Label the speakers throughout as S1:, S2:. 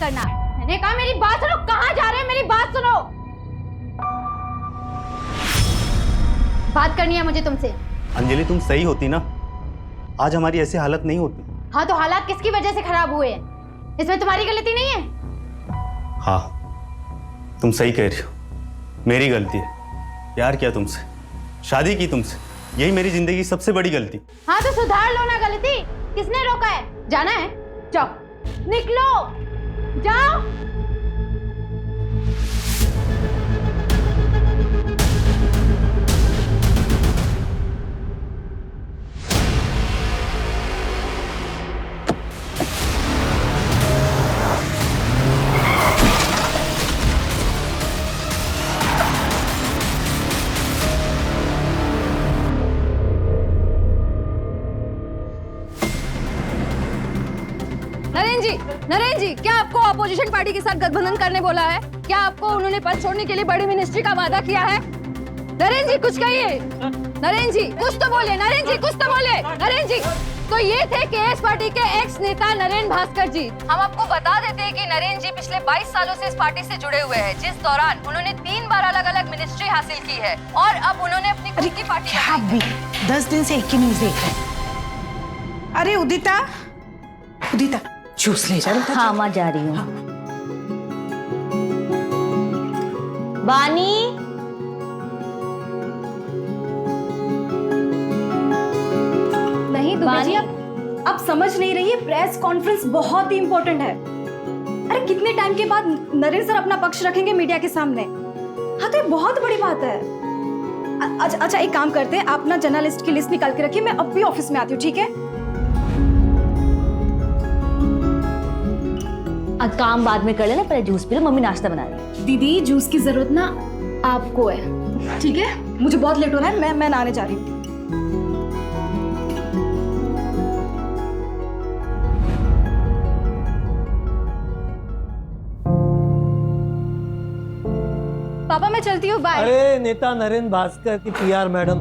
S1: करना। मैंने कहा मेरी बात सुनो, कहाँ जा रहे हैं, मेरी बात सुनो। बात करनी है मुझे तुमसे।
S2: अंजलि तुम सही होती ना, आज हमारी ऐसी हालत नहीं होती।
S1: हाँ तो हालात किसकी वजह से खराब हुए हैं? इसमें तुम्हारी गलती नहीं है।
S2: हाँ तुम सही कह रही हो, मेरी गलती है। प्यार किया तुमसे, शादी की तुमसे, यही मेरी जिंदगी की सबसे बड़ी गलती।
S1: हाँ तो सुधार लो ना गलती। किसने रोका है? जाना है, जाओ, निकलो, जाओ।
S3: नरेंद्र जी, क्या आपको अपोजिशन पार्टी के साथ गठबंधन करने बोला है? क्या आपको उन्होंने पद छोड़ने के लिए बड़ी मिनिस्ट्री का वादा किया है? नरेंद्र जी कुछ कहिए। नरेंद्र जी कुछ तो बोले। नरेंद्र जी कुछ तो बोले। नरेंद्र जी तो ये थे केएस पार्टी के एक्स नेता नरेंद्र भास्कर जी। हम आपको बता देते हैं कि नरेंद्र जी पिछले 22 सालों से इस पार्टी से जुड़े हुए हैं, जिस दौरान उन्होंने 3 बार अलग-अलग मिनिस्ट्री हासिल की है और अब उन्होंने अपनी खुद की पार्टी।
S4: क्या भी 10 दिन से एक ही न्यूज देख रहे। अरे उदिता, उदिता जूस ले जा।
S5: हाँ माँ जा रही हूँ। बानी,
S6: नहीं दुबे जी, आप समझ नहीं रही है, प्रेस कॉन्फ्रेंस बहुत ही इंपॉर्टेंट है। अरे कितने टाइम के बाद नरेंद्र सर अपना पक्ष रखेंगे मीडिया के सामने। हाँ तो ये बहुत बड़ी बात है। अच्छा एक काम करते हैं, आप ना जर्नलिस्ट की लिस्ट निकाल के रखिए, मैं अब भी ऑफिस में आती हूँ, ठीक है?
S5: काम बाद में कर लेना, पहले जूस पी लो, मम्मी नाश्ता बना रही है।
S6: दीदी जूस की जरूरत ना आपको है, ठीक है? मुझे बहुत लेट हो रहा है, मैं नहाने जा रही हूँ। पापा मैं चलती हूँ, बाय।
S7: अरे नेता नरेंद्र भास्कर की पीआर मैडम,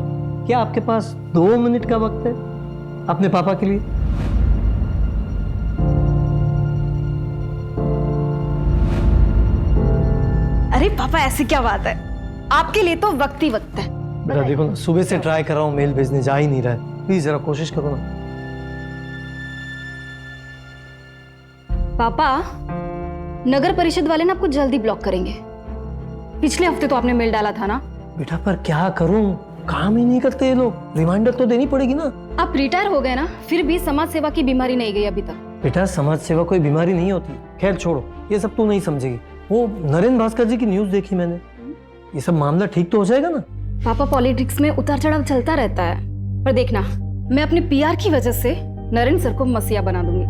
S7: क्या आपके पास 2 मिनट का वक्त है अपने पापा के लिए?
S6: अरे पापा ऐसी क्या बात है, आपके लिए तो वक्त ही वक्त है।
S7: बेटा देखो ना, सुबह से ट्राई कर रहा हूँ मेल भेजने, जा ही नहीं रहा है। प्लीज जरा कोशिश करो ना।
S6: पापा नगर परिषद वाले ना आपको जल्दी ब्लॉक करेंगे। पिछले हफ्ते तो आपने मेल डाला था ना।
S7: बेटा पर क्या करूं, काम ही नहीं करते ये लोग। रिमाइंडर तो देनी पड़ेगी ना।
S6: आप रिटायर हो गए ना, फिर भी समाज सेवा की बीमारी नहीं गई अभी तक।
S7: बेटा समाज सेवा कोई बीमारी नहीं होती। खैर छोड़ो, ये सब तू नहीं समझेगी। वो नरेंद्र भास्कर जी की न्यूज देखी मैंने, ये सब मामला ठीक तो हो जाएगा ना?
S6: पापा पॉलिटिक्स में उतार चढ़ाव चलता रहता है, पर देखना मैं अपने पीआर की वजह से नरेंद्र सर को मसीहा बना दूंगी।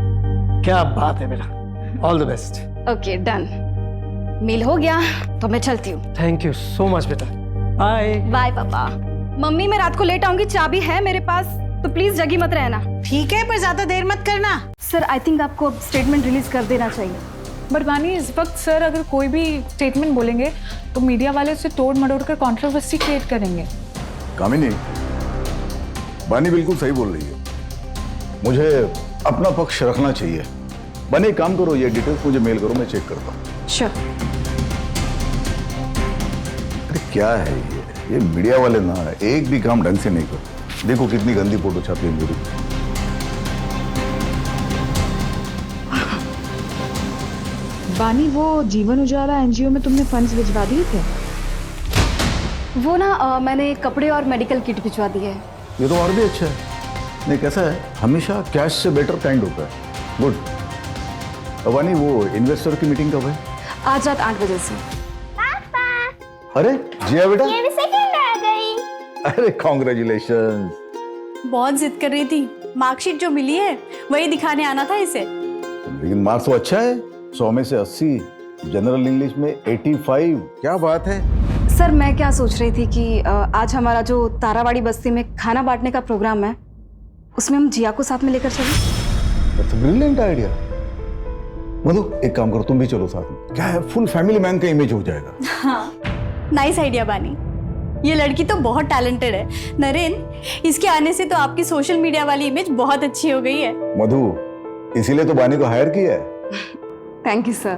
S7: क्या बात है बेटा, all the best.
S6: Okay done, mail हो गया तो मैं चलती हूँ।
S7: थैंक यू सो मच बेटा, बाय।
S6: बाय पापा। मम्मी मैं रात को लेट आऊंगी, चाबी है मेरे पास, तो प्लीज जगी मत रहना।
S4: ठीक है, पर ज्यादा देर मत करना।
S6: सर आई थिंक आपको अब स्टेटमेंट रिलीज कर देना चाहिए।
S8: बट बानी इस वक्त सर अगर कोई भी स्टेटमेंट बोलेंगे तो मीडिया वाले उसे तोड़ मरोड़ कर कंट्रोवर्सी क्रिएट करेंगे।
S9: कामिनी, बानी बिल्कुल सही बोल रही है, मुझे अपना पक्ष रखना चाहिए। बानी एक काम करो, ये डिटेल्स मुझे मेल करो, मैं चेक करता हूँ।
S6: श्योर।
S9: अरे क्या है ये मीडिया वाले ना एक भी काम ढंग से नहीं करते। देखो कितनी गंदी फोटो छापी है मेरी।
S8: बानी वो जीवन उजाला एनजीओ में तुमने फंड्स भिजवा दिए थे?
S6: वो ना मैंने कपड़े और मेडिकल किट भिजवा दी है।
S9: ये तो और भी अच्छा है। नहीं कैसा है, हमेशा कैश से बेटर काइंड होता है। गुड। बानी वो इन्वेस्टर की मीटिंग कब है?
S6: आज रात 8 बजे से।
S9: अरे जिया बेटा,
S1: ये भी सेकंड आ गई।
S9: अरे कॉन्ग्रेचुलेशन।
S6: बहुत जिद कर रही थी, मार्कशीट जो मिली है वही दिखाने आना था इसे।
S9: लेकिन मार्क्स तो अच्छा है, 100 में से 80, जनरल इंग्लिश में 85। क्या बात है।
S6: सर मैं क्या सोच रही थी कि आज हमारा जो तारावाड़ी बस्ती में खाना बांटने का प्रोग्राम है, उसमें हम जिया को साथ में लेकर चलें।
S9: Brilliant idea. मतलब एक काम करो, तुम भी चलो साथ में। क्या है, फुल फैमिली मैन का इमेज हो जाएगा।
S6: हाँ नाइस आइडिया बानी, ये लड़की तो बहुत टैलेंटेड है। नरेंद्र, इसके आने से तो आपकी सोशल मीडिया वाली इमेज बहुत अच्छी हो गई है।
S9: मधु, इसीलिए तो बानी को हायर किया है।
S6: Thank you sir.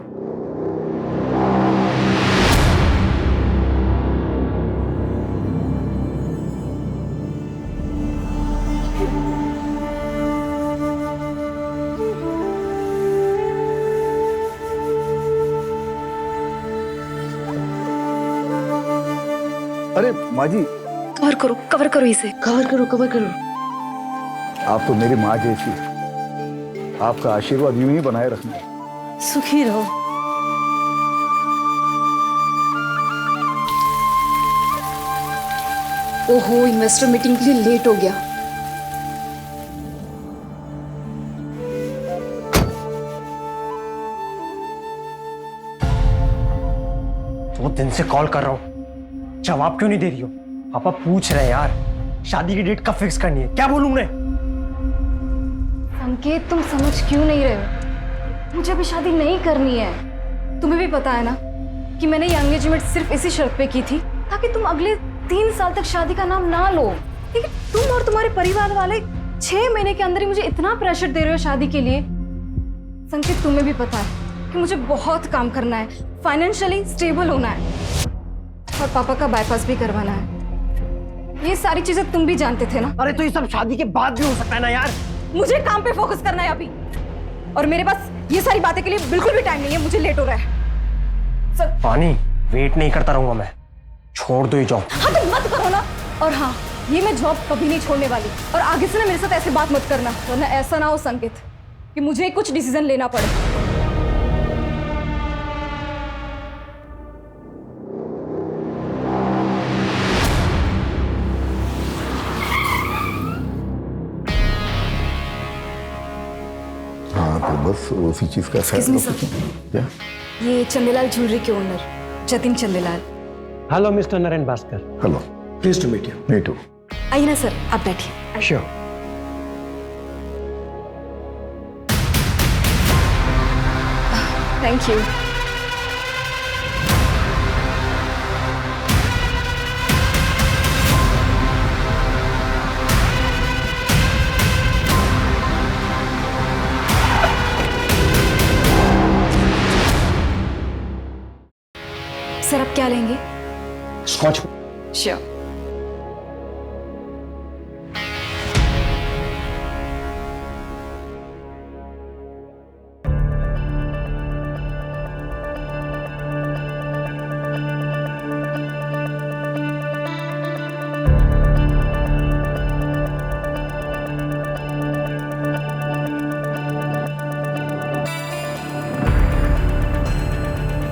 S9: अरे माँ जी,
S6: कवर करो इसे।
S5: कवर करो।
S9: आप तो मेरी माँ जैसी, आपका आशीर्वाद यूं ही बनाए रखना।
S5: सुखी रहो।
S6: ओहो, इन्वेस्टर मीटिंग के लिए लेट हो गया।
S7: वो दिन से कॉल कर रहा हूँ, जवाब क्यों नहीं दे रही हो? पापा पूछ रहे हैं यार, शादी की डेट कब फिक्स करनी है? क्या बोलूं मैं?
S6: संकेत, तुम समझ क्यों नहीं रहे हो? मुझे अभी शादी नहीं करनी है। तुम्हें भी पता है ना कि मैंने ये एंगेजमेंट सिर्फ इसी शर्त पे की थी ताकि तुम अगले 3 साल तक शादी का नाम ना लो। लेकिन तुम और तुम्हारे परिवार वाले 6 महीने के अंदर ही मुझे इतना प्रेशर दे रहे हो शादी के लिए। संकेत, तुम्हें भी पता है कि मुझे बहुत काम करना है, फाइनेंशियली स्टेबल होना है और पापा का बाईपास भी करवाना है। ये सारी चीजें तुम भी जानते थे ना।
S7: अरे तो ये सब शादी के बाद भी हो सकता है ना यार।
S6: मुझे काम पे फोकस करना है अभी, और मेरे पास ये सारी बातें के लिए बिल्कुल भी टाइम नहीं है। मुझे लेट हो रहा है सर।
S7: पानी, वेट नहीं करता रहूंगा मैं, छोड़ दो ये जॉब।
S6: हाँ तो मत करो ना। और हाँ, ये मैं जॉब कभी नहीं छोड़ने वाली, और आगे से ना मेरे साथ ऐसे बात मत करना, वरना ऐसा ना हो संकेत कि मुझे कुछ डिसीजन लेना पड़े।
S9: हाँ तो बस उसी चीज का
S6: Excuse me, sir.
S9: क्या?
S6: ये चंदेलाल ज्वेलरी के owner Jatin Chandelal.
S7: Hello mister Naren Bhaskar.
S9: Hello,
S7: please to meet you.
S9: Me too.
S6: आइए ना सर, आप बैठिए।
S7: श्योर।
S6: Thank you. सर, आप क्या लेंगे?
S7: स्कॉच।
S6: श्योर।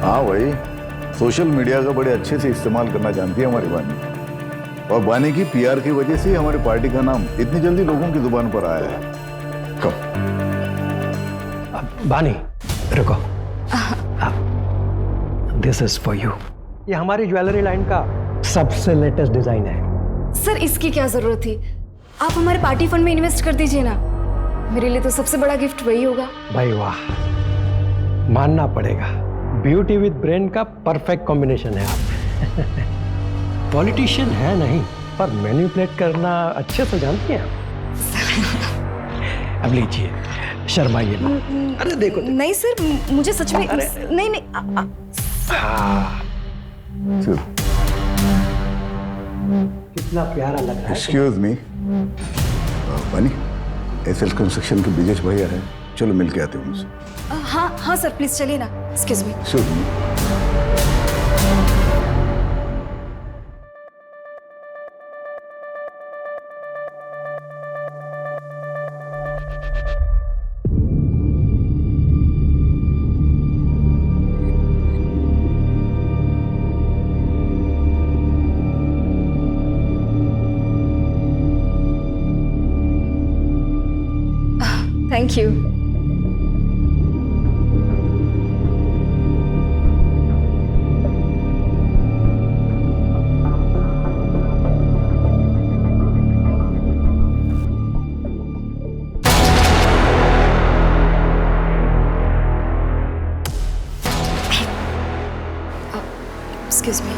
S9: हाँ भाई, सोशल मीडिया का बड़े अच्छे से इस्तेमाल करना जानती है हमारी बानी, और बानी की पीआर की वजह से हमारी पार्टी का नाम इतनी जल्दी लोगों की जुबान पर आया है। कब?
S7: बानी रुको, दिस इज फॉर यू। ये हमारी ज्वेलरी लाइन का सबसे लेटेस्ट डिजाइन है।
S6: सर, इसकी क्या जरूरत थी? आप हमारे पार्टी फंड में इन्वेस्ट कर दीजिए ना। मेरे लिए तो सबसे बड़ा गिफ्ट वही होगा।
S7: भाई वाह, मानना पड़ेगा, ब्यूटी विद ब्रेन का परफेक्ट कॉम्बिनेशन है आप। पॉलिटिशियन है नहीं, पर मैनिपुलेट करना अच्छे से जानती हैं आप। अब लीजिए, शर्माइए मत। अरे देखो,
S6: नहीं सर, मुझे सच में नहीं नहीं
S7: हाँ,
S9: चल,
S7: कितना प्यारा लग रहा है।
S9: एक्सक्यूज मी, बानी, एसएल कंस्ट्रक्शन के ब्रिजेश भैया है, चलो मिल के आते हैं उनसे।
S6: हाँ हाँ सर, प्लीज चलिए ना। Excuse me.
S9: Excuse me.
S6: Thank you. Excuse me.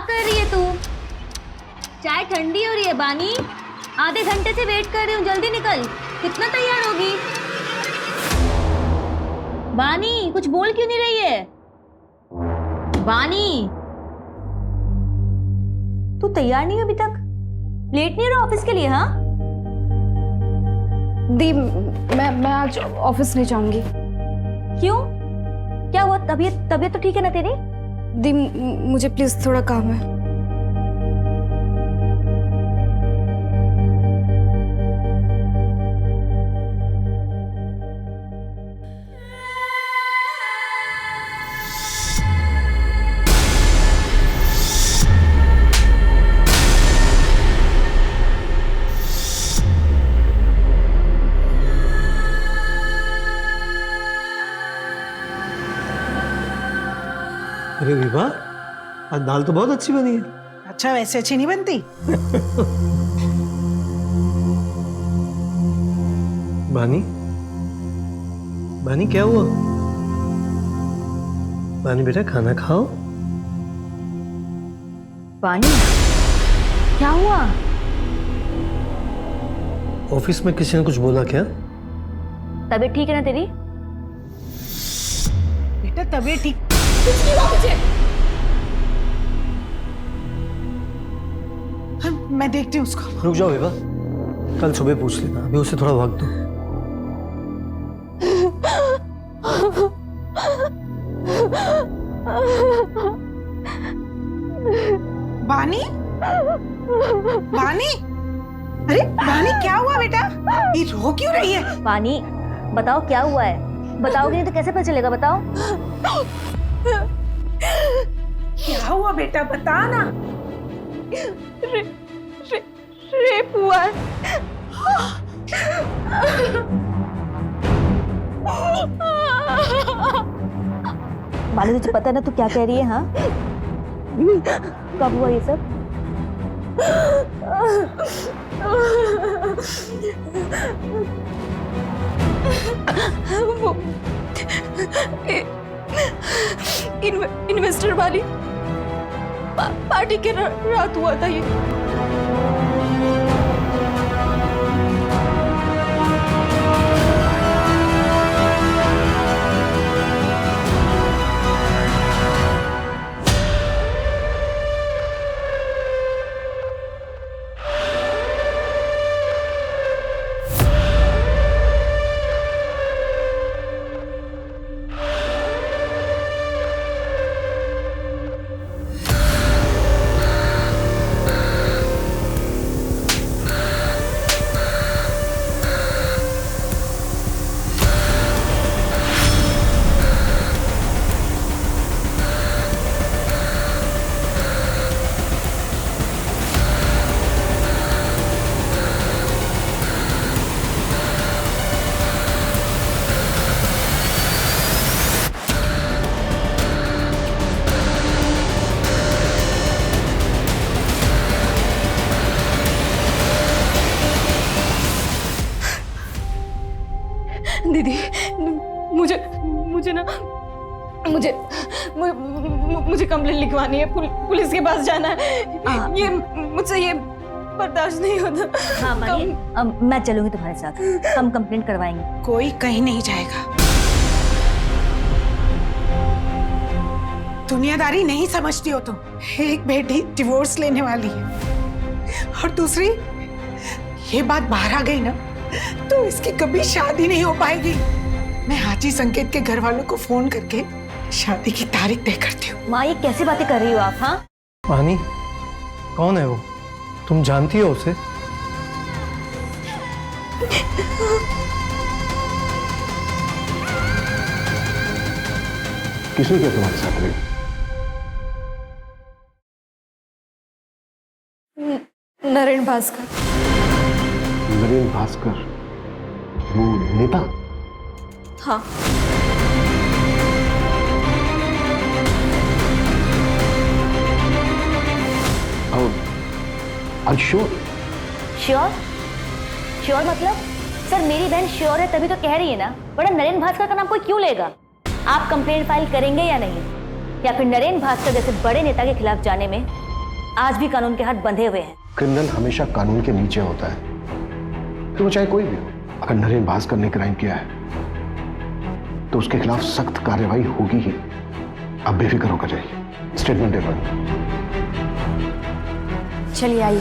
S5: कर रही है तू? चाय ठंडी हो रही है बानी। आधे घंटे से वेट कर रही हूँ, जल्दी निकल। कितना तैयार होगी? बानी कुछ बोल क्यों नहीं रही है? बानी तू तैयार नहीं हो अभी तक? लेट नहीं हो रहा ऑफिस के लिए? हाँ
S6: दी, मैं आज ऑफिस नहीं जाऊंगी।
S5: क्यों? क्या हुआ? तबीयत तो ठीक है ना तेरी?
S6: दी, मुझे प्लीज थोड़ा काम है।
S7: अरे विभा, आज दाल तो बहुत अच्छी बनी है।
S4: अच्छा, वैसे अच्छी नहीं बनती?
S7: बानी, बानी क्या हुआ? बानी बेटा खाना खाओ।
S5: बानी क्या हुआ?
S7: ऑफिस में किसी ने कुछ बोला क्या?
S5: तबीयत ठीक है ना तेरी?
S4: बेटा तबीयत ठीक?
S3: कुछ नहीं हुआ मुझे।
S4: हाँ, मैं देखती हूँ उसको।
S7: रुक जाओ विभा, कल सुबह पूछ लेना, अभी उसे थोड़ा वक्त दो।
S4: बानी, बानी, अरे बानी क्या हुआ बेटा? ये रो क्यों रही है?
S5: बानी बताओ क्या हुआ है? बताओगे नहीं तो कैसे पता चलेगा? बताओ।
S4: क्या हुआ बेटा, बता ना।
S3: रेप हुआ है।
S5: बानी तुझे पता है ना तू क्या कह रही है? हाँ कब हुआ ये सब?
S3: वो इन्वेस्टर वाली पार्टी के रात हुआ था ये। दीदी मुझे कंप्लेंट लिखवानी है, पुलिस के पास जाना है। ये मुझसे ये बर्दाश्त नहीं होता।
S5: हाँ मानी, मैं चलूंगी तुम्हारे साथ, हम कंप्लेंट करवाएंगे।
S4: कोई कहीं नहीं जाएगा। दुनियादारी नहीं समझती हो तुम। एक बेटी डिवोर्स लेने वाली है और दूसरी ये बात बाहर आ गई ना तो इसकी कभी शादी नहीं हो पाएगी। मैं हाजी संकेत के घर वालों को फोन करके शादी की तारीख तय करती हूँ।
S5: माँ ये कैसी बातें कर रही हो आप? हाँ
S7: बानी कौन है वो? तुम जानती हो उसे?
S9: किसने क्या तुम्हारे साथ रही?
S6: नरेन भास्कर।
S9: नरेन भास्कर, वो नेता?
S6: हाँ।
S9: और श्योर?
S5: श्योर? श्योर मतलब? सर मेरी बहन श्योर है तभी तो कह रही है ना, बड़ा नरेन भास्कर का नाम कोई क्यों लेगा? आप कंप्लेंट फाइल करेंगे या नहीं? या फिर नरेन भास्कर जैसे बड़े नेता के खिलाफ जाने में आज भी कानून के हाथ बंधे हुए हैं।
S7: क्रिमिनल हमेशा कानून के नीचे होता है, तो वो चाहे कोई भी हो। अगर नरेन भास्कर ने क्राइम किया है तो उसके खिलाफ सख्त कार्रवाई होगी ही। अब बेफिक्र होकर जाइए, स्टेटमेंट दे पाए।
S6: चलिए आइए।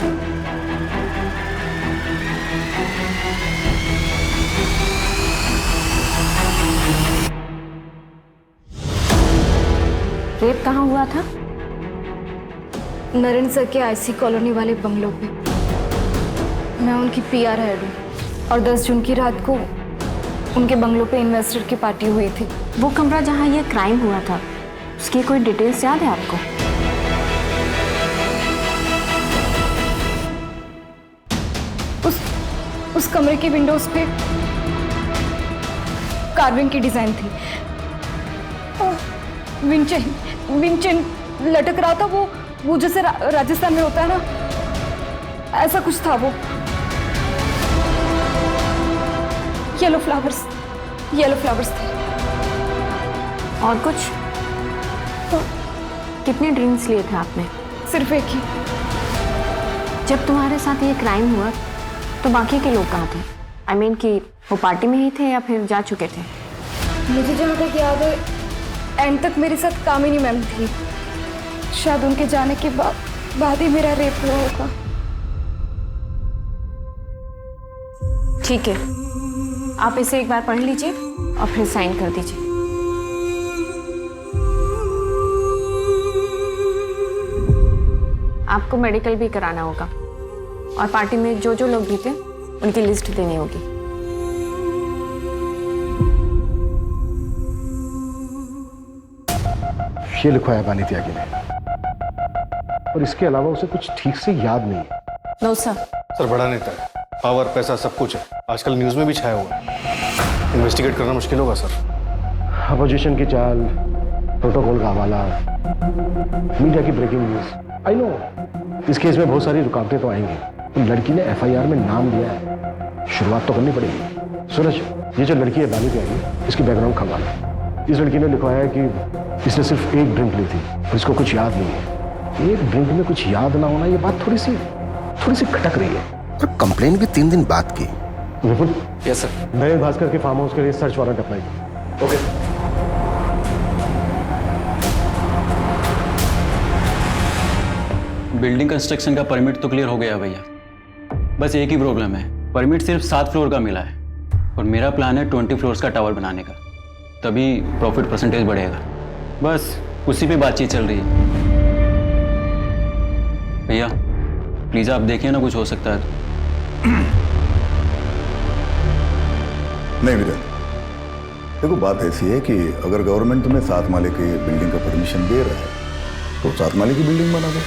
S6: रेप कहाँ हुआ था? नरेन सर के आईसी कॉलोनी वाले बंगलों पे। मैं उनकी पीआर हेड हूँ और 10 जून की रात को उनके बंगलों पे इन्वेस्टर की पार्टी हुई थी।
S10: वो कमरा जहाँ ये क्राइम हुआ था, उसकी कोई डिटेल्स याद है आपको?
S6: उस कमरे की विंडोज पे कार्विंग की डिजाइन थी। विंचेन लटक रहा था, वो जैसे राजस्थान में होता है ना, ऐसा कुछ था वो। येलो फ्लावर्स थे।
S10: और कुछ? कितने ड्रिंक्स लिए थे आपने?
S6: सिर्फ एक ही।
S10: जब तुम्हारे साथ ये क्राइम हुआ तो बाकी के लोग कहाँ थे? I mean कि वो पार्टी में ही थे या फिर जा चुके थे?
S6: मुझे जहाँ तक याद है, एंड तक मेरे साथ कामिनी मैम थी। शायद उनके जाने के बाद ही मेरा रेप हुआ होगा।
S10: ठीक है, आप इसे एक बार पढ़ लीजिए और फिर साइन कर दीजिए। आपको मेडिकल भी कराना होगा और पार्टी में जो जो लोग भी थे उनकी लिस्ट देनी होगी।
S7: ये लिखवाया बानी त्यागी ने, और इसके अलावा उसे कुछ ठीक से याद नहीं है।
S10: No sir.
S11: सर बड़ा नेता है, पावर पैसा सब कुछ है, आजकल न्यूज में भी छाया हुआ है। इन्वेस्टिगेट करना मुश्किल होगा सर।
S7: अपोजिशन की चाल, प्रोटोकॉल का हवाला, मीडिया की ब्रेकिंग न्यूज। आई नो इस केस में बहुत सारी रुकावटें तो आएंगी, तो लड़की ने एफआईआर में नाम दिया है, शुरुआत तो करनी पड़ेगी। सूरज, ये जो लड़की है बानी त्यागी, इसकी बैकग्राउंड खंगालो। इस लड़की ने लिखवाया है कि इसने सिर्फ एक ड्रिंक ली थी और इसको कुछ याद नहीं है। एक ड्रिंक में कुछ याद ना होना, ये बात थोड़ी सी खटक रही है।
S12: तो कंप्लेन भी 3 दिन बाद की।
S7: विपुल।
S11: Yes sir.
S7: नरेन भास्कर के फार्म हाउस के लिए सर्च वारंट अप्लाई किया।
S11: ओके।
S13: बिल्डिंग कंस्ट्रक्शन का परमिट तो क्लियर हो गया भैया, बस एक ही प्रॉब्लम है, परमिट सिर्फ 7 फ्लोर का मिला है और मेरा प्लान है 20 फ्लोर्स का टावर बनाने का, तभी प्रॉफिट परसेंटेज बढ़ेगा। बस उसी पे बातचीत चल रही है। भैया प्लीज आप देखिए ना, कुछ हो सकता है तो।
S9: नहीं वीरेंद्र, देखो बात ऐसी है कि अगर गवर्नमेंट तुम्हें 7 माले की बिल्डिंग का परमिशन दे रहा है तो 7 माले की बिल्डिंग बना दो।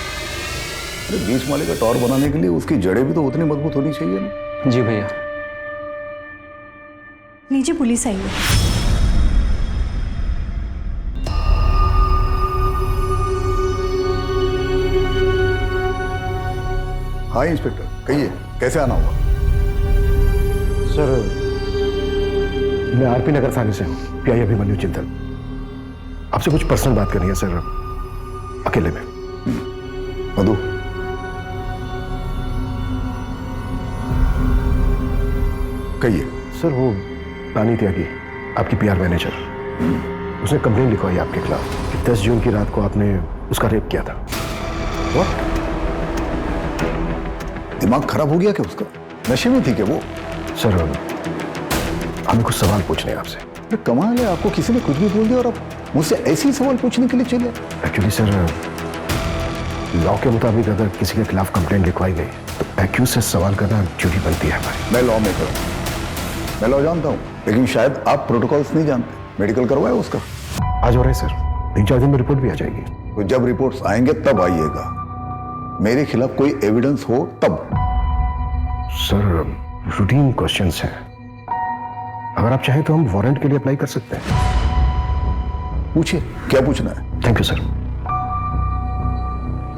S9: अरे 20 माले का टावर बनाने के लिए उसकी जड़ें भी तो उतनी मजबूत होनी चाहिए ना।
S13: जी भैया।
S6: नीचे पुलिस आई है।
S9: हाँ इंस्पेक्टर, कहिए कैसे आना हुआ?
S7: सर मैं आरपी नगर थाने से हूँ, पीआई अभिमन्यु चिंतन। आपसे कुछ पर्सनल बात करनी है सर, अकेले में।
S9: मधु, कहिए।
S7: सर वो बानी त्यागी, आपकी पीआर मैनेजर, उसने कंप्लेन लिखवाई आपके खिलाफ कि 10 जून की रात को आपने उसका रेप किया था।
S9: What? दिमाग खराब हो गया क्या उसका? नशे में थी क्या वो?
S7: सर हमें कुछ सवाल पूछने हैं आपसे।
S9: अरे कमाल है, आपको किसी ने कुछ भी बोल दिया और आप मुझसे ऐसे ही सवाल पूछने के लिए चले?
S7: एक्चुअली सर लॉ के मुताबिक अगर किसी के खिलाफ कंप्लेंट लिखवाई गई तो एक्यूज से सवाल करना ड्यूटी बनती है हमारी।
S9: मैं लॉ मेकर हूँ, मैं लॉ जानता हूँ, लेकिन शायद आप प्रोटोकॉल्स नहीं जानते। मेडिकल करवाया उसका?
S7: आज हो रहा है सर, 3-4 दिन में रिपोर्ट भी आ जाएगी।
S9: तो जब रिपोर्ट्स आएंगे तब आइएगा, मेरे खिलाफ कोई एविडेंस हो तब।
S7: सर रूटीन क्वेश्चंस हैं, अगर आप चाहें तो हम वारंट के लिए अप्लाई कर सकते हैं।
S9: पूछिए, क्या पूछना है?
S7: Thank you sir.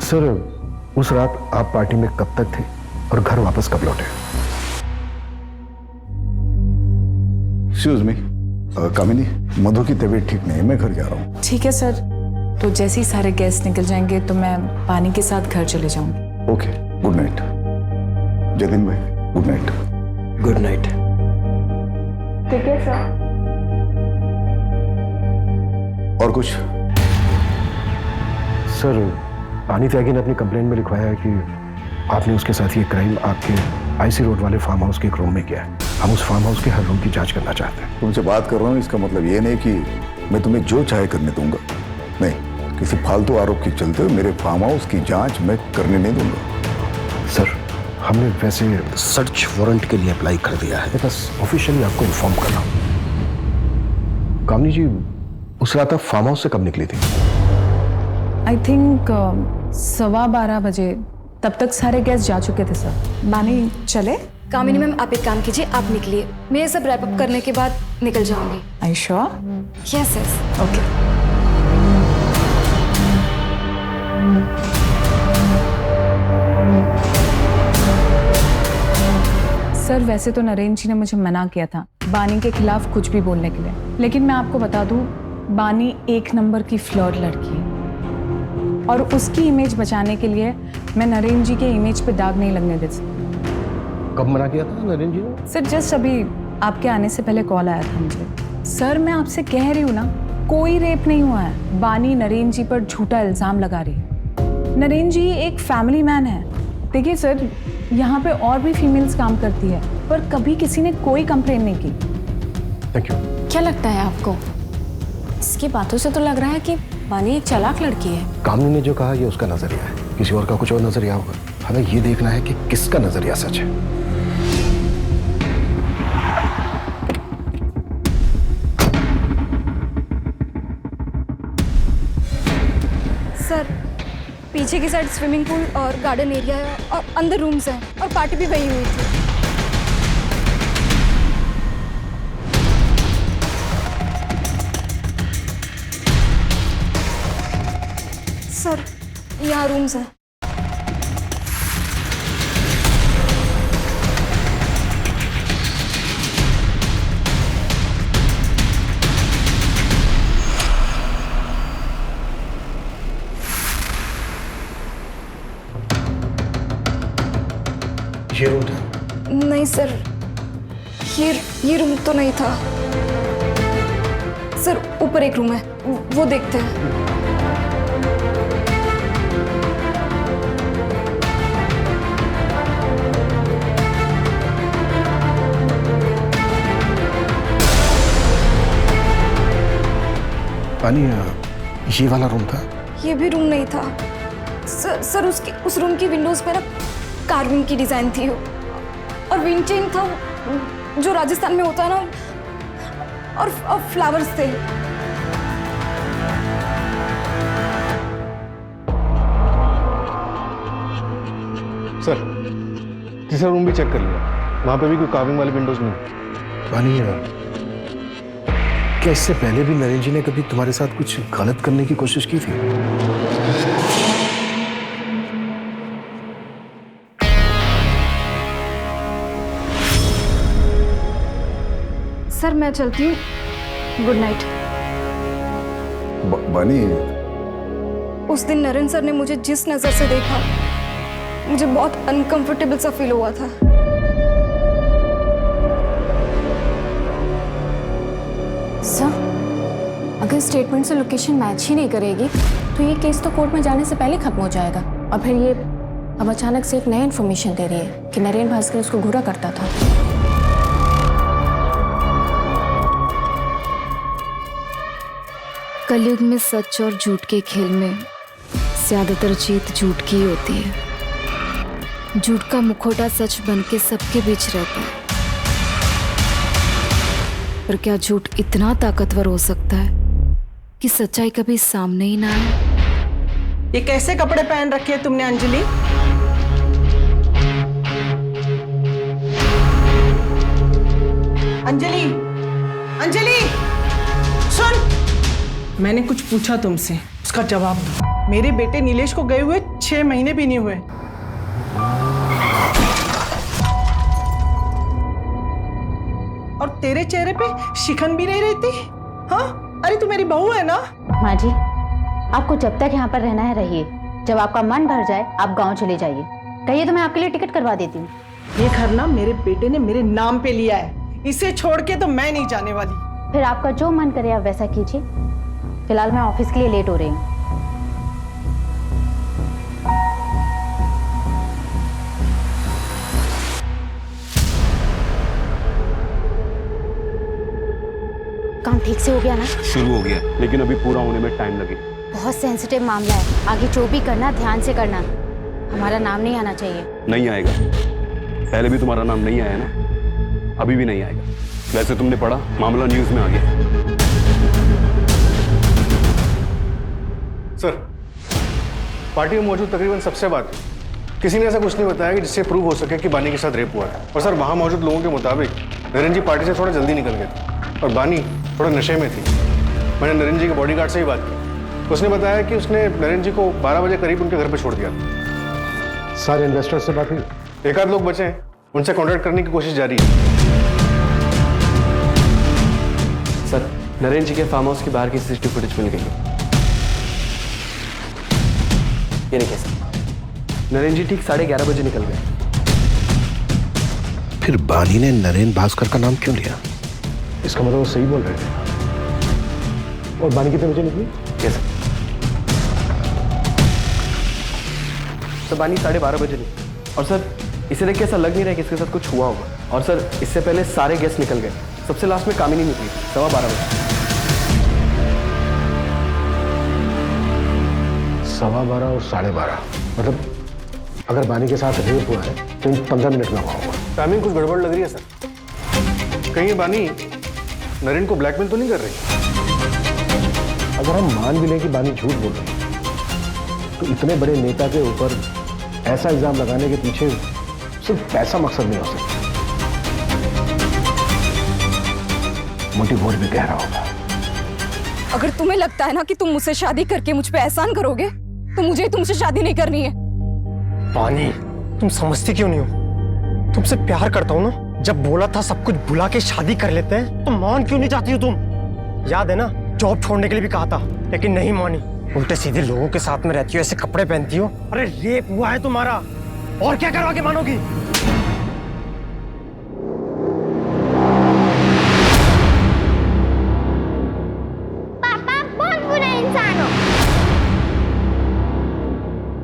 S7: सर उस रात आप पार्टी में कब तक थे और घर वापस कब लौटे?
S9: एक्सक्यूज मी, कामिनी, मधु की तबीयत ठीक नहीं है, मैं घर जा रहा हूँ।
S8: ठीक है सर, तो जैसे ही सारे गेस्ट निकल जाएंगे तो मैं पानी के साथ घर चले जाऊंगी।
S9: Okay, good night. जतिन भाई, गुड नाइट।
S7: Good night.
S8: ठीक है सर।
S9: और कुछ?
S7: सर, पानी त्यागी ने अपनी कंप्लेंट में लिखवाया है कि आपने उसके साथ ये क्राइम आपके आईसी रोड वाले फार्म हाउस के एक रूम में किया है। हम उस फार्म हाउस के हर रूम की जांच करना चाहते हैं।
S9: तुमसे बात कर रहा हूँ, इसका मतलब ये नहीं कि मैं तुम्हें जो चाहे करने दूंगा। नहीं, किसी फालतू आरोप के चलते हुए मेरे फार्म हाउस की जांच मैं करने नहीं दूंगा।
S7: सर, हमने वैसे सर्च वारंट के लिए अप्लाई कर दिया है, बस ऑफिशियली आपको इन्फॉर्म कर रहा हूँ। कामनी जी, उस रात आप फार्म हाउस से कब निकली थी?
S8: आई थिंक 12:15 बजे। तब तक सारे गेस्ट जा चुके थे सर।
S6: बानी चले? कामिनी मैम, आप एक काम कीजिए, आप निकलिए, मैं ये सब रैप अप करने के बाद निकल जाऊंगी।
S8: I sure?
S6: Yes yes.
S8: Okay. Sir, वैसे तो नरेंद्र जी ने मुझे मना किया था बानी के खिलाफ कुछ भी बोलने के लिए, लेकिन मैं आपको बता दूं, बानी एक नंबर की फ्लर्ट लड़की है और उसकी इमेज बचाने के लिए मैं नरेंद्र जी के इमेज पे दाग नहीं लगने दे सकती।
S7: कब मना किया था नरेंद्र जी ने?
S8: सर, जस्ट अभी आपके आने से पहले कॉल आया था मुझे। सर, मैं आपसे कह रही हूँ ना, कोई रेप नहीं हुआ है। बानी नरेंद्र जी पर झूठा इल्जाम लगा रही है। नरेंद्र जी एक फैमिली मैन है। देखिए सर, यहाँ पे और भी फीमेल्स काम करती है, पर कभी किसी ने कोई कंप्लेन नहीं की।
S7: Thank you.
S10: क्या लगता है आपको? इसकी बातों से तो लग रहा है कि बानी एक चालाक लड़की है।
S7: कामनी ने जो कहा ये उसका नजरिया है, किसी और का कुछ और नजरिया होगा। हमें ये देखना है कि किसका नजरिया सच है।
S6: सर, पीछे की साइड स्विमिंग पूल और गार्डन एरिया है और अंदर रूम्स हैं और पार्टी भी वही हुई थी। सर, यहाँ रूम्स हैं।
S7: ये रूम था?
S6: नहीं सर, ये रूम तो नहीं था सर। ऊपर एक रूम है, वो देखते हैं।
S7: पानी, ये वाला रूम था?
S6: ये भी रूम नहीं था सर। उस रूम की विंडोज पे ना कार्विंग की डिजाइन थी और विंड चेन था जो राजस्थान में होता है ना, और फ्लावर्स थे।
S11: सर, तीसरा रूम भी चेक कर लिया, वहां पे भी कोई कार्विंग वाले विंडोज नहीं।
S7: पानी, क्या इससे पहले भी नरेंद्र जी ने कभी तुम्हारे साथ कुछ गलत करने की कोशिश की थी?
S6: सर, मैं चलती हूँ, गुड नाइट।
S9: बानी,
S6: उस दिन नरेंद्र सर ने मुझे जिस नजर से देखा, मुझे बहुत अनकंफर्टेबल सा फील हुआ था।
S10: सर, अगर स्टेटमेंट से लोकेशन मैच ही नहीं करेगी तो ये केस तो कोर्ट में जाने से पहले खत्म हो जाएगा। और फिर ये अब अचानक से एक नई इन्फॉर्मेशन दे रही है कि नरेंद्र भास्कर उसको घूरा करता था।
S6: कलयुग में सच और झूठ के खेल में ज्यादातर जीत झूठ की ही होती है। झूठ का मुखौटा सच बन के सबके बीच रहता है, पर क्या झूठ इतना ताकतवर हो सकता है कि सच्चाई कभी सामने ही ना आए?
S4: ये कैसे कपड़े पहन रखे हैं तुमने अंजलि? अंजलि, अंजलि, सुन, मैंने कुछ पूछा तुमसे, उसका जवाब दो। मेरे बेटे नीलेश को गए हुए 6 महीने भी नहीं हुए। और तेरे चेहरे पे शिकन भी नहीं रहती? हाँ, अरे तू मेरी बहू है ना?
S1: माँ जी, आपको जब तक यहाँ पर रहना है रहिए, जब आपका मन भर जाए आप गांव चले जाइए। कहिए तो मैं आपके लिए टिकट करवा देती हूँ।
S4: ये घर ना मेरे बेटे ने मेरे नाम पे लिया है, इसे छोड़ के तो मैं नहीं जाने वाली।
S1: फिर आपका जो मन करे आप वैसा कीजिए। फिलहाल मैं ऑफिस के लिए लेट हो रही हूँ। काम ठीक से हो गया ना?
S2: शुरू हो गया, लेकिन अभी पूरा होने में टाइम लगेगा।
S1: बहुत सेंसिटिव मामला है, आगे जो भी करना ध्यान से करना। हमारा नाम नहीं आना चाहिए।
S2: नहीं आएगा, पहले भी तुम्हारा नाम नहीं आया ना, अभी भी नहीं आएगा। वैसे तुमने पढ़ा, मामला न्यूज में आ गया।
S11: सर, पार्टी में मौजूद तकरीबन सबसे बात किसी ने ऐसा कुछ नहीं बताया कि जिससे प्रूव हो सके कि बानी के साथ रेप हुआ है। और सर, वहां मौजूद लोगों के मुताबिक नरेंद्र जी पार्टी से थोड़ा जल्दी निकल गए थे और बानी थोड़ा नशे में थी। मैंने नरेंद्र जी के बॉडीगार्ड से ही बात की, उसने बताया कि उसने नरेंद्र जी को 12 बजे करीब उनके घर पर छोड़ दिया था।
S7: सारे इन्वेस्टर्स से बात हुई?
S11: एक आध लोग बचे हैं, उनसे कॉन्टैक्ट करने की कोशिश जारी है।
S14: सर, नरेंद्र जी के फार्म हाउस के बाहर की सीसीटीवी फुटेज मिल गई है। ये नहीं कैसे? नरेंद्र जी ठीक 11:30 बजे निकल गए।
S12: फिर बानी ने नरेंद्र भास्कर का नाम क्यों लिया?
S7: इसका मतलब वो सही बोल रहे थे। और बानी कितने बजे निकली?
S14: कैसे? सर, बानी 12:30 बजे निकली। और सर, इसे देख के ऐसा लग नहीं रहा है कि इसके साथ कुछ हुआ होगा। और सर, इससे पहले सारे गेस्ट निकल गए, सबसे लास्ट में कामिनी निकली 12:15 बजे।
S7: 12:15 और 12:30, मतलब अगर बानी के साथ रेप हुआ है तो इन 15 मिनट में हुआ होगा।
S11: टाइमिंग कुछ गड़बड़ लग रही है सर। कहीं ये बानी नरेंद्र को ब्लैकमेल तो नहीं कर रही?
S7: अगर हम मान भी लें कि बानी झूठ बोल रही है, तो इतने बड़े नेता के ऊपर ऐसा इल्जाम लगाने के पीछे सिर्फ पैसा मकसद नहीं हो सकता, मोटिव और भी गहरा होगा।
S3: अगर तुम्हें लगता है ना कि तुम मुझसे शादी करके मुझ पे एहसान करोगे, तो मुझे तुमसे शादी नहीं करनी है।
S15: पानी, तुम समझती क्यों नहीं हो? तुमसे प्यार करता हूँ ना। जब बोला था सब कुछ भुला के शादी कर लेते हैं, तो मान क्यों नहीं चाहती हो तुम? याद है ना, जॉब छोड़ने के लिए भी कहा था, लेकिन नहीं मानी। उल्टे सीधे लोगों के साथ में रहती हो, ऐसे कपड़े पहनती हो। अरे रेप हुआ है तुम्हारा, और क्या करवा के मानोगी?
S1: पापा बहुत बुरा इंसान हो।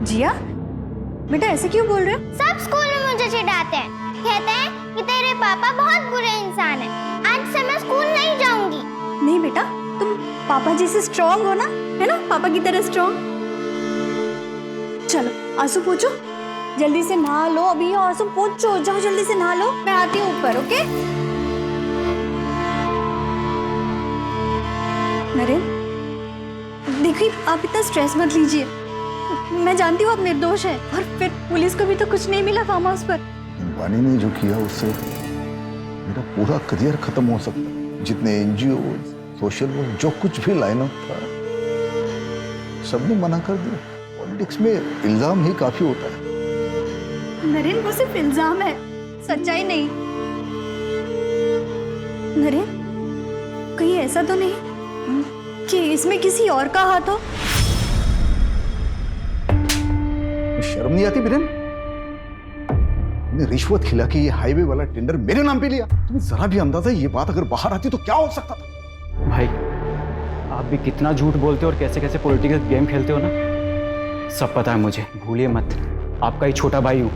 S6: जिया, बेटा ऐसे क्यों बोल रहे हो?
S1: सब स्कूल में मुझे चिढ़ाते हैं, कहते हैं कि तेरे पापा बहुत बुरे इंसान हैं। आज से मैं स्कूल नहीं जाऊंगी।
S6: नहीं बेटा, तुम पापा जी से स्ट्रांग हो ना, है ना, पापा की तरह स्ट्रांग। चलो आंसू पोंछो, जल्दी से नहा लो। अभी ये आंसू पोंछो, जाओ जल्दी से नहा लो। मैं आती हूँ ऊपर, ओके? नरेंद्र, देखिए आप इतना स्ट्रेस मत लीजिए। मैं जानती हूँ आप निर्दोष हैं, और फिर पुलिस को भी तो कुछ नहीं मिला फार्म हाउस पर।
S9: बानी ने जो किया उससे मेरा पूरा करियर खत्म हो सकता है। जितने एनजीओ, सोशल वर्क, जो कुछ भी लाइन अप था, सबने मना कर दिया। पॉलिटिक्स में इल्जाम ही काफी होता है।
S6: नरेंद्र, वो सिर्फ इल्जाम है, सच्चाई नहीं। नरेंद्र, कहीं ऐसा तो नहीं कि इसमें किसी और का हाथ हो?
S9: शर्म नहीं आती बिरन? रिश्वत खिला के ये हाईवे वाला टेंडर मेरे नाम पे लिया। तुम्हें जरा भी अंदाजा ये बात अगर बाहर आती तो क्या हो सकता था?
S13: भाई, आप भी कितना झूठ बोलते हो और कैसे कैसे पॉलिटिकल गेम खेलते हो ना, सब पता है मुझे। भूलिए मत, आपका ही छोटा भाई हूँ,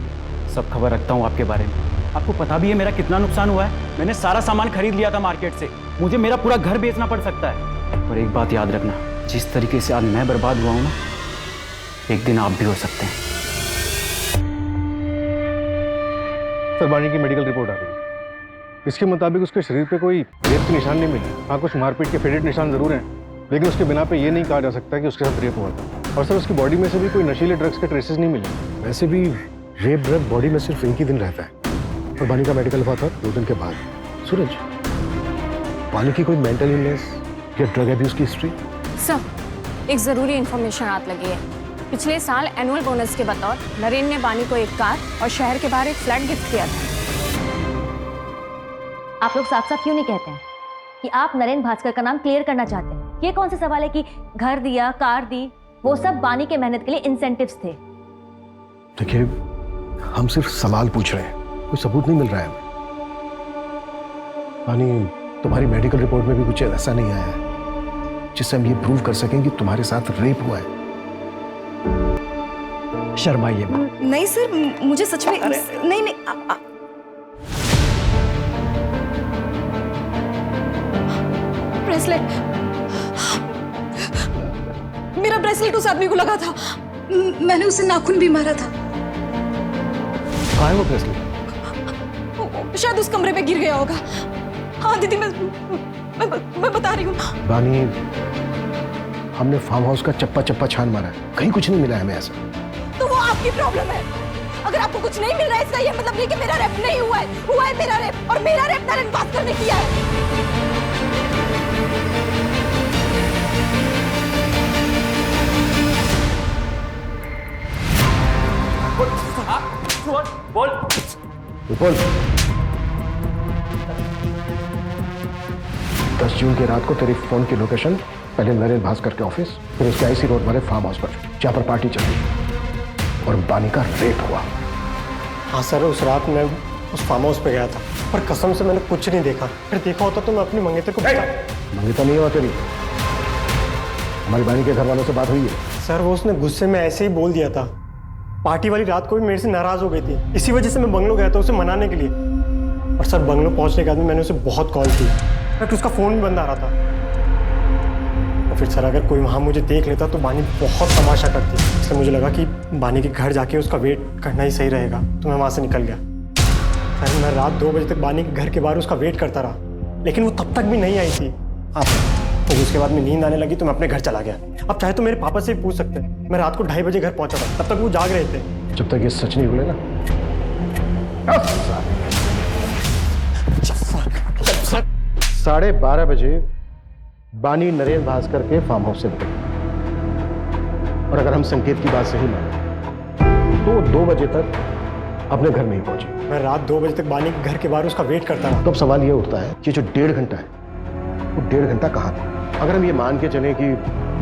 S13: सब खबर रखता हूँ आपके बारे में। आपको पता भी है मेरा कितना नुकसान हुआ है। मैंने सारा सामान खरीद लिया था मार्केट से, मुझे मेरा पूरा घर बेचना पड़ सकता है। और एक बात याद रखना, जिस तरीके से आज मैं बर्बाद हुआ हूँ ना, एक दिन आप भी हो सकते हैं।
S11: सर, बानी की मेडिकल रिपोर्ट आ गई। इसके मुताबिक उसके शरीर पे कोई रेप के निशान नहीं मिले। हाँ, कुछ मारपीट के फेडेड निशान जरूर हैं, लेकिन उसके बिना पे ये नहीं कहा जा सकता कि उसके साथ रेप हुआ था। और सर, उसकी बॉडी में से भी कोई नशीले ड्रग्स के ट्रेसेस नहीं मिले।
S7: वैसे भी रेप ड्रग बॉडी में सिर्फ एक ही दिन रहता है, और बानी का मेडिकल हुआ था 2 दिन के बाद। सूरज, बानी की कोई मेंटल इलनेस या ड्रग एब्यूज की हिस्ट्री?
S10: सर, एक ज़रूरी इन्फॉर्मेशन हाथ लगी है। पिछले साल एनुअल बोनस के बतौर नरेंद्र ने बानी को एक कार और शहर के बाहर एक फ्लैट गिफ्ट किया था।
S5: आप लोग साफ साफ क्यों नहीं कहते हैं कि आप नरेंद्र भास्कर का नाम क्लियर करना चाहते हैं? ये कौन सा सवाल है कि घर दिया, कार दी? वो सब बानी के मेहनत के लिए इंसेंटिव्स थे।
S12: देखिए, हम सिर्फ सवाल पूछ रहे हैं, कोई सबूत नहीं मिल रहा है हमें। बानी, तुम्हारी मेडिकल रिपोर्ट में भी कुछ ऐसा नहीं आया है जिससे हम ये प्रूव कर सकें कि तुम्हारे साथ रेप हुआ है। शर्माइए मत।
S6: नहीं सर, मुझे सच में नहीं नहीं ब्रेसलेट, मेरा ब्रेसलेट उस आदमी को लगा था। मैंने उसे नाखून भी मारा था।
S12: कहाँ है वो ब्रेसलेट?
S6: शायद उस कमरे में गिर गया होगा। हाँ दीदी, मैं बता रही हूँ।
S12: बानी, हमने फार्म हाउस का चप्पा चप्पा छान मारा है, कहीं कुछ नहीं मिला है हमें ऐसा।
S6: तो वो आपकी प्रॉब्लम है। अगर आपको कुछ नहीं मिल रहा है इसका ये मतलब नहीं कि मेरा रेप नहीं हुआ है। हुआ है मेरा रेप, और मेरा रेप नरेन भास्कर ने किया है।
S12: बोल। 10 जून की रात को तेरी फोन की लोकेशन पहले नरेन भास्कर के ऑफिस, फिर उसके आईसी रोड वाले फार्म हाउस पर, जहां पर पार्टी चल रही और बानी का रेप हुआ।
S15: हाँ सर, उस रात मैं उस फार्म हाउस पे गया था, पर कसम से मैंने कुछ नहीं देखा। फिर देखा होता तो मैं अपनी मंगेतर को
S12: मंगेतर नहीं हुआ तेरी, हमारी बानी के घर वालों से बात हुई है।
S15: सर, वो उसने गुस्से में ऐसे ही बोल दिया था। पार्टी वाली रात को भी मेरे से नाराज हो गई थी, इसी वजह से मैं बंगलो गया था उसे मनाने के लिए। और सर, बंगलो पहुंचने के बाद मैंने उसे बहुत कॉल की, बट उसका फोन भी बंद आ रहा था। और फिर सर, अगर कोई वहाँ मुझे देख लेता तो बानी बहुत तमाशा करती, इसलिए मुझे लगा कि बानी के घर जाके उसका वेट करना ही सही रहेगा, तो मैं वहाँ से निकल गया। सर, मैं रात 2 बजे तक बानी के घर के बाहर उसका वेट करता रहा, लेकिन वो तब तक भी नहीं आई थी। तो उसके बाद में नींद आने लगी तो मैं अपने घर चला गया। अब चाहे तो मेरे पापा से भी पूछ सकते हैं, मैं रात को 2:30 बजे घर पहुंचा था, तब तक वो जाग रहे थे।
S12: जब तक ये सच नहीं बोले ना। 12:30 बजे बानी नरेन भास्कर के फार्म हाउस से निकली, और अगर हम संकेत की बात सही माने तो 2 बजे तक अपने घर नहीं पहुंची।
S15: मैं रात 2 बजे तक बानी के घर के बाहर उसका वेट करता रहा।
S12: तो अब सवाल ये उठता है कि जो 1.5 घंटा है, वो 1.5 घंटा कहाँ था? अगर हम ये मान के चलें कि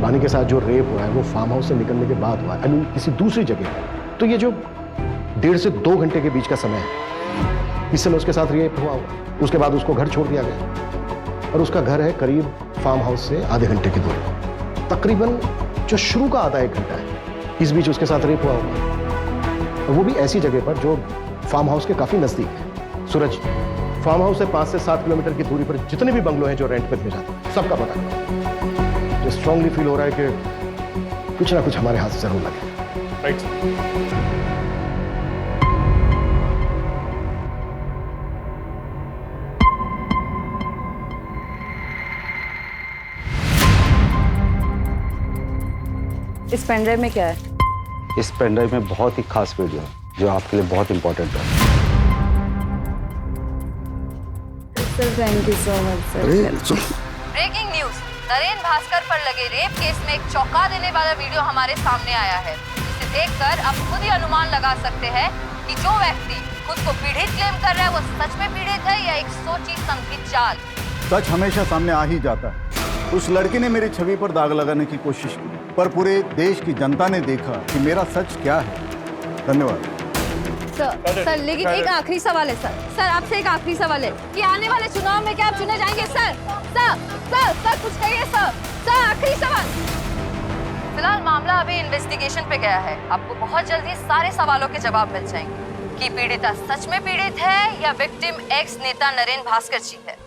S12: बानी के साथ जो रेप हुआ है वो फार्म हाउस से निकलने के बाद हुआ है, किसी दूसरी जगह, तो ये जो 1.5 से 2 घंटे के बीच का समय है, इस समय उसके साथ रेप हुआ होगा। उसके बाद उसको घर छोड़ दिया गया, और उसका घर है करीब फार्म हाउस से आधे घंटे की दूरी। तकरीबन जो शुरू का आधा 1 घंटा है, इस बीच उसके साथ रेप हुआ होगा, और वो भी ऐसी जगह पर जो फार्म हाउस के काफी नजदीक है। सूरज, फार्म हाउस से 5 से 7 किलोमीटर की दूरी पर जितने भी बंगलो हैं जो रेंट पर दिए जाते हैं, सबका पता है। जो स्ट्रांगली फील हो रहा है कि कुछ ना कुछ हमारे हाथ से जरूर लगे।
S11: राइट।
S3: इस पेनड्राइव में क्या है?
S16: इस पेनड्राइव में बहुत ही खास वीडियो है जो आपके लिए बहुत इंपॉर्टेंट है।
S3: Sir, thank you so much sir.
S17: Breaking news, Naren Bhaskar पर लगे रेप केस में एक चौंका देने वाला वीडियो हमारे सामने आया है, जिसे देखकर आप खुद ही अनुमान लगा सकते हैं कि जो व्यक्ति खुद को पीड़ित क्लेम कर रहा है वो सच में पीड़ित है या एक सोची समझी चाल।
S9: सच हमेशा सामने आ ही जाता है। उस लड़की ने मेरी छवि पर दाग लगाने की कोशिश की, पर पूरे देश की जनता ने देखा कि मेरा सच क्या है। धन्यवाद
S3: सर, लेकिन एक आखिरी सवाल है सर, आपसे एक आखिरी सवाल है कि आने वाले चुनाव में क्या आप चुने जाएंगे? सर कुछ कहिए सर, आखिरी सवाल।
S17: फिलहाल मामला अभी इन्वेस्टिगेशन पे गया है, आपको बहुत जल्दी सारे सवालों के जवाब मिल जाएंगे कि पीड़िता सच में पीड़ित है या विक्टिम एक्स नेता नरेन भास्कर जी है।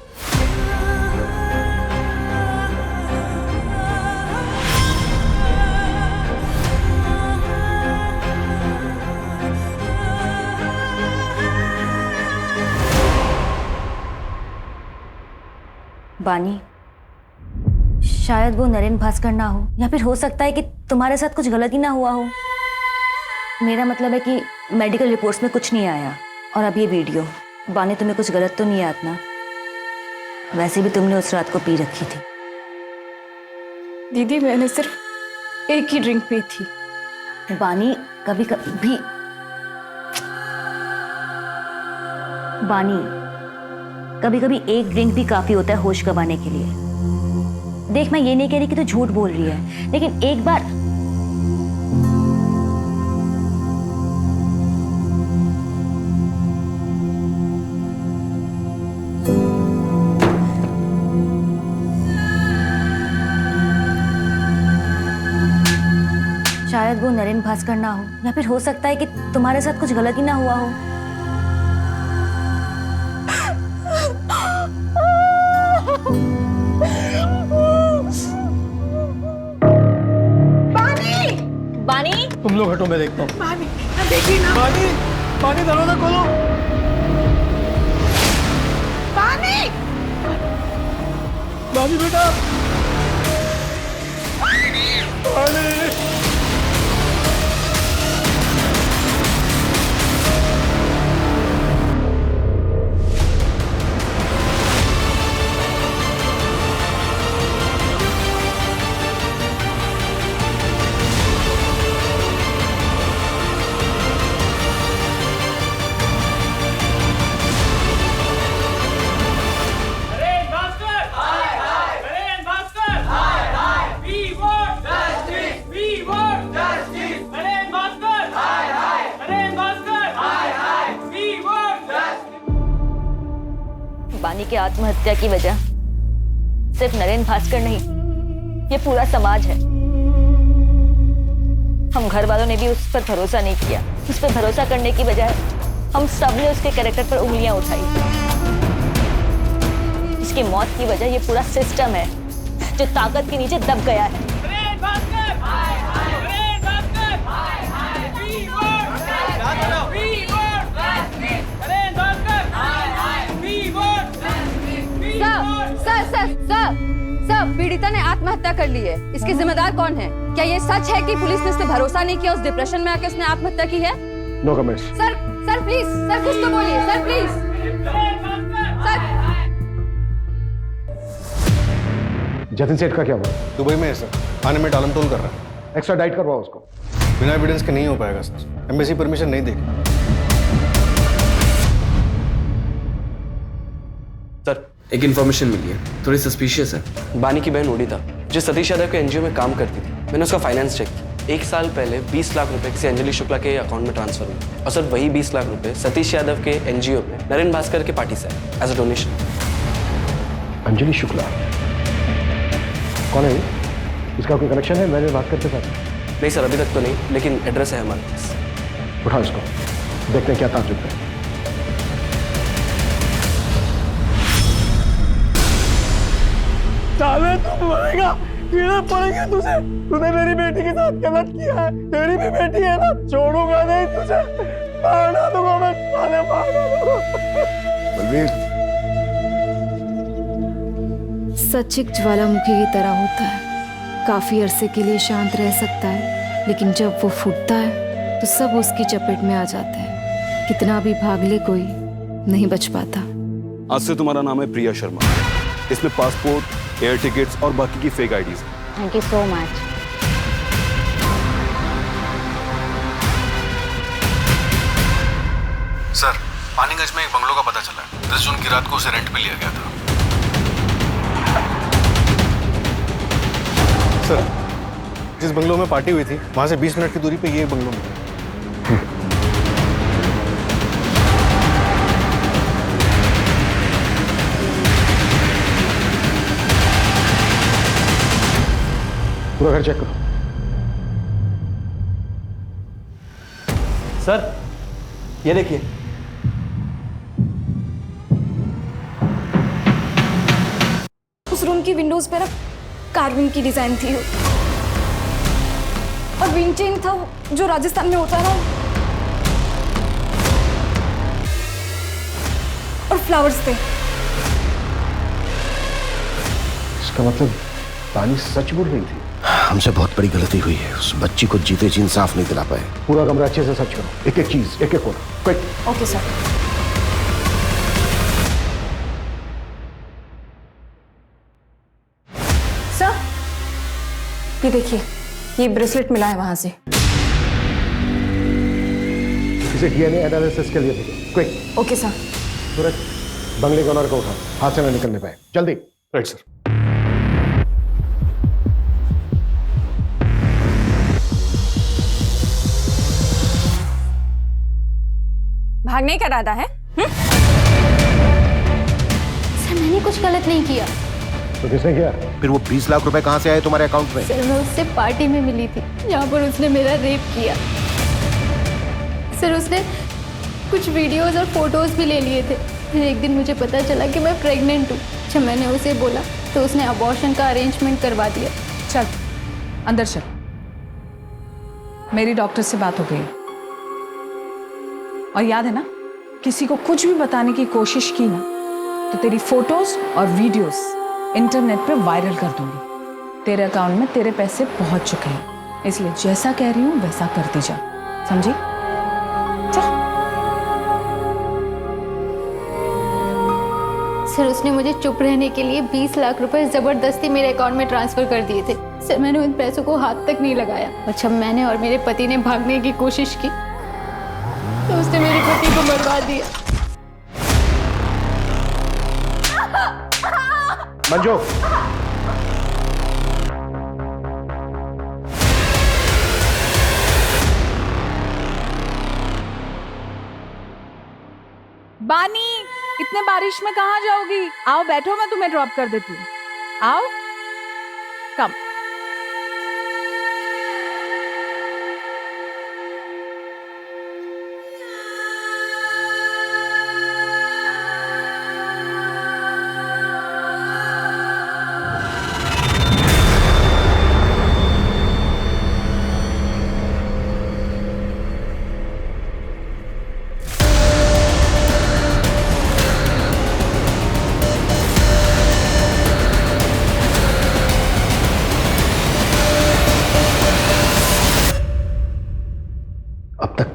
S17: बानी, शायद वो नरेन भास्कर ना हो, या फिर हो सकता है कि तुम्हारे साथ कुछ गलती ना हुआ हो। मेरा मतलब है कि मेडिकल रिपोर्ट्स में कुछ नहीं आया, और अब ये वीडियो। बानी, तुम्हें कुछ गलत तो नहीं याद ना? वैसे भी तुमने उस रात को पी रखी थी।
S6: दीदी, मैंने सिर्फ एक ही ड्रिंक पी थी।
S17: बानी, कभी कभी कभी कभी एक ड्रिंक भी काफी होता है होश गंवाने के लिए। देख मैं ये नहीं कह रही कि तू झूठ बोल रही है, लेकिन एक बार शायद वो नरेंद्र भास्कर ना हो, या फिर हो सकता है कि तुम्हारे साथ कुछ गलत ही ना हुआ हो। बानी,
S15: तुम लोग हटो, मैं देखता हूँ।
S4: बानी, देखिए ना।
S15: बानी, बानी दरवाजा खोलो।
S4: बानी,
S15: बानी बेटा। बानी।
S17: बानी के आत्महत्या की वजह सिर्फ नरेंद्र भास्कर नहीं, ये पूरा समाज है। हम घर वालों ने भी उस पर भरोसा नहीं किया। उस पर भरोसा करने की बजाय हम सब ने उसके कैरेक्टर पर उंगलियां उठाई। इसकी मौत की वजह ये पूरा सिस्टम है जो ताकत के नीचे दब गया है।
S3: सर, पीड़िता ने आत्महत्या कर ली है। इसके जिम्मेदार कौन है? क्या ये सच है कि पुलिस ने इस पे भरोसा नहीं किया, उस डिप्रेशन में आके उसने आत्महत्या की है?
S12: No comments.
S3: Sir please, sir कुछ तो बोलिए, सर प्लीज। सर
S12: जतिन सेठ का क्या हुआ?
S11: दुबई में है सर, आने में टालमटोल कर रहा है।
S12: एक्स्ट्रा डाइट करवाओ उसको।
S11: बिना एविडेंस के नहीं हो पाएगा सर, एम्बेसी परमिशन नहीं देगी।
S14: सर एक इन्फॉर्मेशन मिली है, थोड़ी सस्पिशियस है। बानी की बहन उड़ीता जो सतीश यादव के एनजीओ में काम करती थी, मैंने उसका फाइनेंस चेक किया। 1 साल पहले 20 लाख रुपए किसी अंजलि शुक्ला के अकाउंट में ट्रांसफर हुए, और सर वही 20 लाख रुपए सतीश यादव के एनजीओ में नरेंद्र भास्कर के पार्टी से as a donation.
S12: Anjali Shukla कौन है? इसका कोई कनेक्शन है नरेंद्र भास्कर के साथ?
S14: नहीं सर, अभी तक तो नहीं, लेकिन एड्रेस है हमारे पास।
S12: उठाओ इसको, देखते हैं क्या ताजुब है।
S15: साले तू मरेगा, कीड़े पड़ेंगे तुझे। तूने मेरी बेटी के साथ गलत किया है, तेरी भी बेटी है ना, छोड़ूंगा नहीं तुझे, मारना दूंगा मैं, साले मारना दूंगा।
S9: बलवीर,
S8: सच एक ज्वालामुखी की तरह होता है, काफी अरसे के लिए शांत रह सकता है, लेकिन जब वो फूटता है तो सब उसकी चपेट में आ जाते हैं। कितना भी भाग ले कोई नहीं बच पाता।
S18: आज से तुम्हारा नाम है प्रिया शर्मा। इसमें पासपोर्ट, एयर टिकट्स और बाकी की fake IDs.
S1: Thank you so much.
S11: Sir, Paniganj में एक बंगलों का पता चला है। 10 जून की रात को उसे रेंट पे लिया गया था। सर, जिस बंगलो में पार्टी हुई थी, वहां से 20 मिनट की दूरी पे ये बंगलो मिला।
S12: पूरा घर चेक करो।
S14: सर ये देखिए,
S8: उस रूम की विंडोज पे ना कार्विंग की डिजाइन थी, और विंड चेन था जो राजस्थान में होता है ना, और फ्लावर्स थे।
S12: इसका मतलब पानी सच बोल रही थी।
S19: हमसे बहुत बड़ी गलती हुई है। उस बच्ची को जीते जी इंसाफ नहीं दिला पाए।
S12: पूरा कमरा अच्छे से सर्च करो, एक एक चीज, एक एक कोना। क्विक।
S8: Okay sir.
S10: सर ये देखिए, ये ब्रेसलेट मिला है वहां से।
S12: इसे डीएनए एनालिसिस के लिए भेजो, क्विक।
S10: Okay sir.
S12: सूरज, बंगले के ओनर को उठाओ, हाथ से ना निकलने पाए, जल्दी।
S11: Right sir.
S3: भागने का इरादा है?
S1: सर मैंने कुछ गलत नहीं किया।
S12: तो किसने किया? फिर वो 20 लाख रुपए कहाँ से आए तुम्हारे अकाउंट में?
S1: सर मैं उससे पार्टी में मिली थी जहाँ पर उसने मेरा रेप किया। सर उसने कुछ वीडियोस और फोटोज भी ले लिए थे। फिर एक दिन मुझे पता चला कि मैं प्रेग्नेंट हूँ। जब मैंने उसे बोला तो उसने अबॉर्शन का अरेंजमेंट करवा दिया।
S8: चल अंदर चल, मेरी डॉक्टर से बात हो गई और याद है ना, किसी को कुछ भी बताने की कोशिश की ना तो तेरी फोटोज और वीडियोस इंटरनेट पे वायरल कर दूंगी। तेरे अकाउंट में तेरे पैसे पहुंच चुके हैं, इसलिए जैसा कह रही हूं वैसा करती जा, समझी?
S1: सर उसने मुझे चुप रहने के लिए 20 लाख रुपए जबरदस्ती मेरे अकाउंट में ट्रांसफर कर दिए थे। सर मैंने उन पैसों को हाथ तक नहीं लगाया और जब मैंने और मेरे पति ने भागने की कोशिश की तो उसने मेरे पति को मरवा दिया।
S12: मंजू,
S8: बानी, इतने बारिश में कहाँ जाओगी? आओ बैठो, मैं तुम्हें ड्रॉप कर देती हूँ। आओ, कम।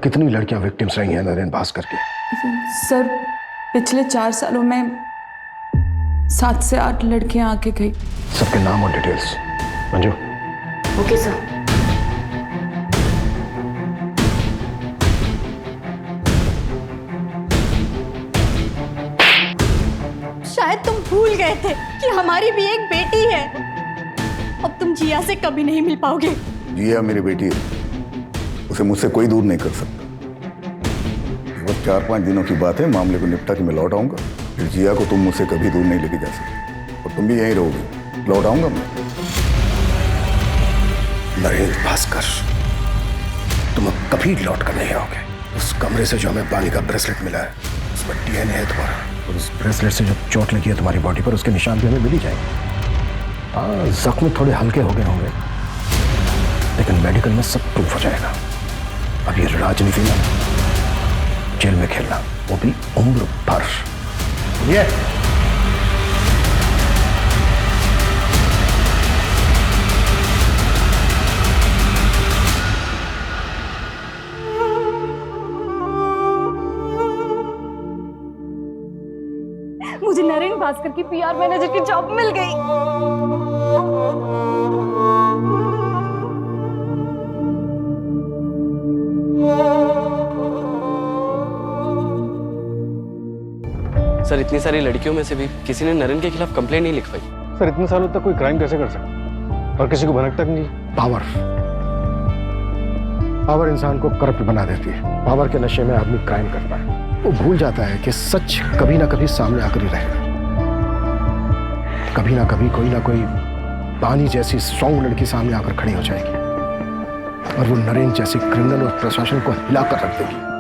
S12: कितनी लड़कियां विक्टिम्स रही हैं नरेन भास्कर के?
S8: सर पिछले 4 सालों में 7 से 8 लड़कियां आके गई।
S12: सबके नाम और डिटेल्स। मंजू।
S17: Okay sir.
S6: शायद तुम भूल गए थे कि हमारी भी एक बेटी है। अब तुम जिया से कभी नहीं मिल पाओगे।
S9: जिया मेरी बेटी है, उसे मुझसे कोई दूर नहीं कर सकता। बस 4-5 दिनों की बात है, मामले को निपटा के मैं लौट आऊंगा। फिर जिया को तुम मुझसे कभी दूर नहीं लेके जा सकते और तुम भी यहीं रहोगे। लौट आऊंगा मैं।
S12: नरेन भास्कर, तुम अब कभी लौट कर नहीं आओगे। उस कमरे से जो हमें बानी का ब्रेसलेट मिला है उसमें DNA है तुम्हारा, और उस ब्रेसलेट से जो चोट लगी है तुम्हारी बॉडी पर उसके निशान भी हमें मिल ही जाएंगे। हाँ, जख्म थोड़े हल्के हो गए होंगे लेकिन मेडिकल में सब प्रूफ हो जाएगा। अब ये राजनीति में जेल में खेलना, वो भी उम्र भर। ये
S6: मुझे नरेन भास्कर की PR मैनेजर की जॉब मिल गई।
S14: सर इतनी सारी लड़कियों में से भी किसी ने नरेन के खिलाफ कंप्लेंट नहीं लिखवाई।
S11: सर इतने सालों तक कोई क्राइम कैसे कर सकता और किसी को भनक तक नहीं?
S12: पावर इंसान को करप्ट बना देती है। पावर के नशे में आदमी क्राइम करता है, वो भूल जाता है कि सच कभी ना कभी सामने आकर ही रहेगा। कभी ना कभी कोई ना कोई बानी जैसी स्ट्रॉन्ग लड़की सामने आकर खड़ी हो जाएगी और वो नरेन जैसी क्रिमिनल और प्रशासन को हिलाकर रख देगी।